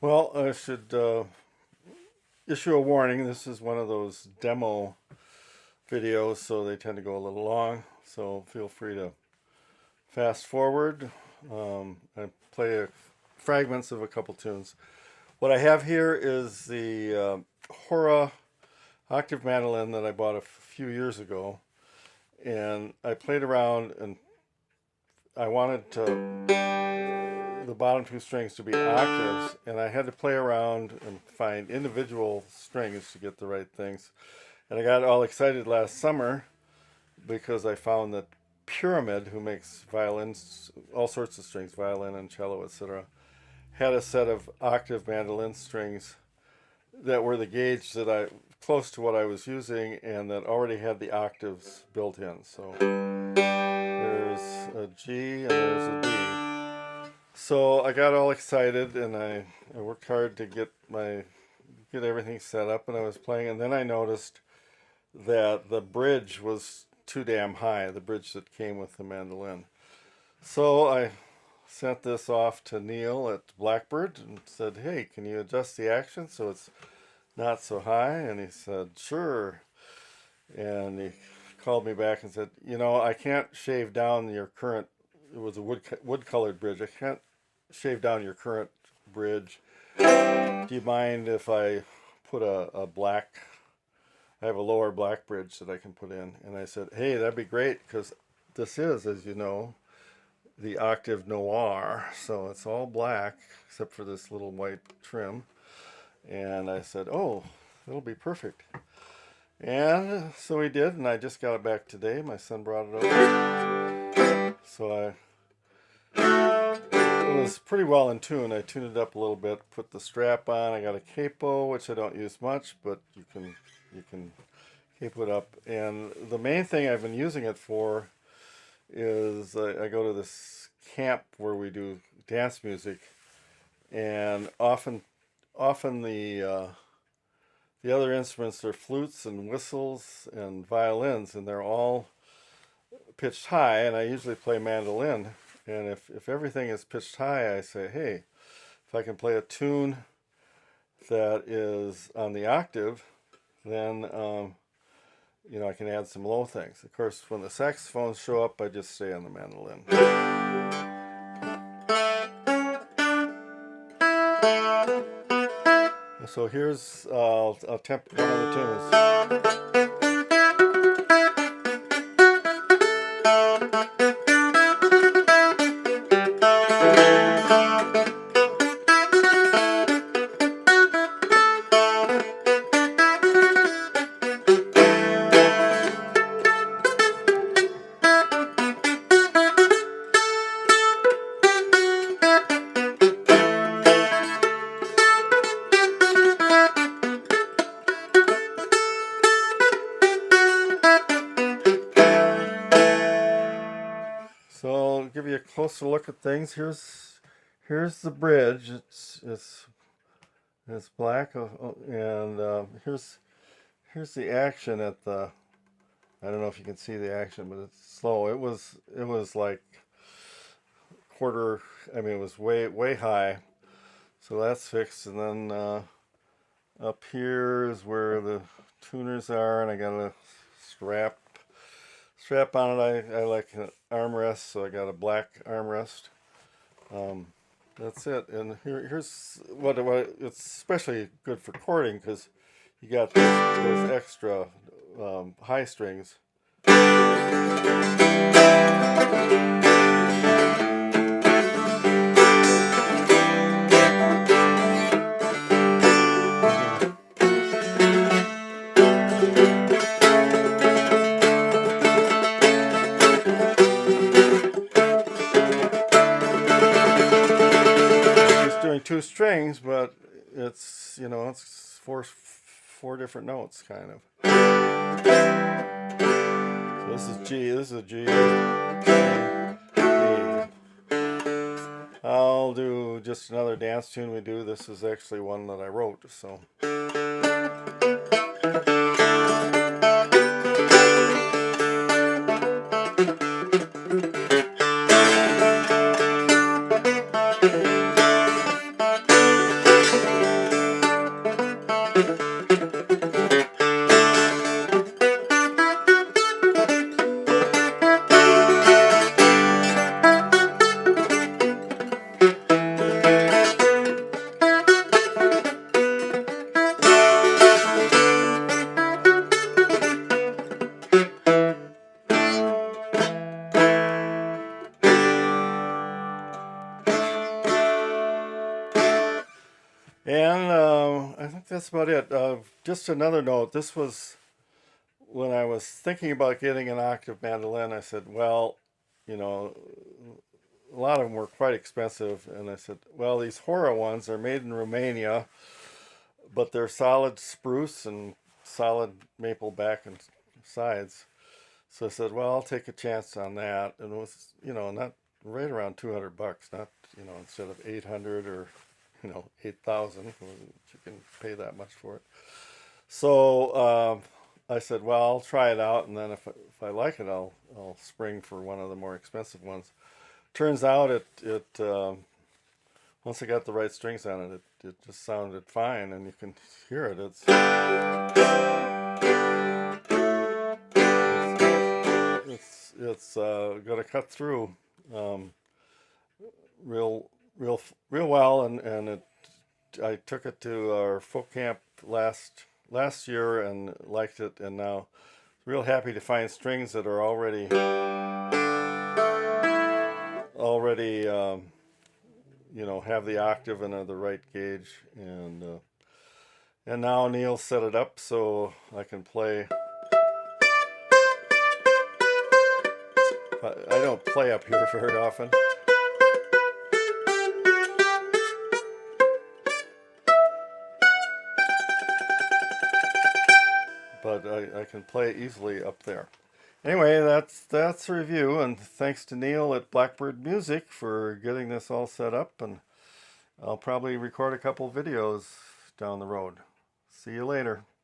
Well, I should issue a warning. This is one of those demo videos, so they tend to go a little long. So feel free to fast forward. I play fragments of a couple tunes. What I have here is the Hora Octave Mandolin that I bought a few years ago. And I played around and I wanted the bottom two strings to be octaves, and I had to play around and find individual strings to get the right things. And I got all excited last summer because I found that Pyramid, who makes violins, all sorts of strings, violin and cello, etc., had a set of octave mandolin strings that were the gauge that I close to what I was using and that already had the octaves built in. So there's a G and there's a D. So I got all excited and I worked hard to get everything set up, and I was playing, and then I noticed that the bridge was too damn high, the bridge that came with the mandolin. So I sent this off to Neal at Blackbird and said, "Hey, can you adjust the action so it's not so high?" And he said, "Sure." And he called me back and said, "I can't shave down your current, it was a wood colored bridge. I can't shave down your current bridge. Do you mind if I put a black, I have a lower black bridge that I can put in?" And I said, "Hey, that'd be great, because this is, as you know, the octave noir. So it's all black except for this little white trim." And I said, "Oh, it'll be perfect." And so he did, and I just got it back today. My son brought it over. So it was pretty well in tune. I tuned it up a little bit, put the strap on. I got a capo, which I don't use much, but you can capo it up. And the main thing I've been using it for is I go to this camp where we do dance music, and often the other instruments are flutes and whistles and violins, and they're all pitched high, and I usually play mandolin. And if everything is pitched high, I say, "Hey, if I can play a tune that is on the octave, then I can add some low things." Of course, when the saxophones show up, I just stay on the mandolin. So here's I'll attempt one of the tunes. So I'll give you a closer look at things. Here's the bridge. It's black, and here's the action at the. I don't know if you can see the action, but it's slow. It was like quarter. I mean, it was way high. So that's fixed, and then up here is where the tuners are, and I got a strap on it. I like an armrest, so I got a black armrest. Um, that's it. And here's what it's especially good for chording, because you got those extra high strings. Just doing two strings, but it's four different notes, kind of. So this is G. This is a G. I'll do just another dance tune we do. This is actually one that I wrote, so. And I think that's about it. Just another note. This was when I was thinking about getting an octave mandolin. I said, well, you know, a lot of them were quite expensive, and I said, well, these Hora ones are made in Romania, but they're solid spruce and solid maple back and sides. So I said, well, I'll take a chance on that, and it was, not right around $200, not, instead of 800 or 8,000, you can pay that much for it. So I said, well, I'll try it out, and then if I like it, I'll spring for one of the more expensive ones. Turns out once I got the right strings on it, it just sounded fine, and you can hear it. It's going to cut through um, real real well, and I took it to our folk camp last year and liked it, and now real happy to find strings that are already have the octave and are the right gauge, and now Neal set it up so I can play. I don't play up here very often, but I can play easily up there. Anyway, that's a review, and thanks to Neal at Blackbird Music for getting this all set up, and I'll probably record a couple videos down the road. See you later.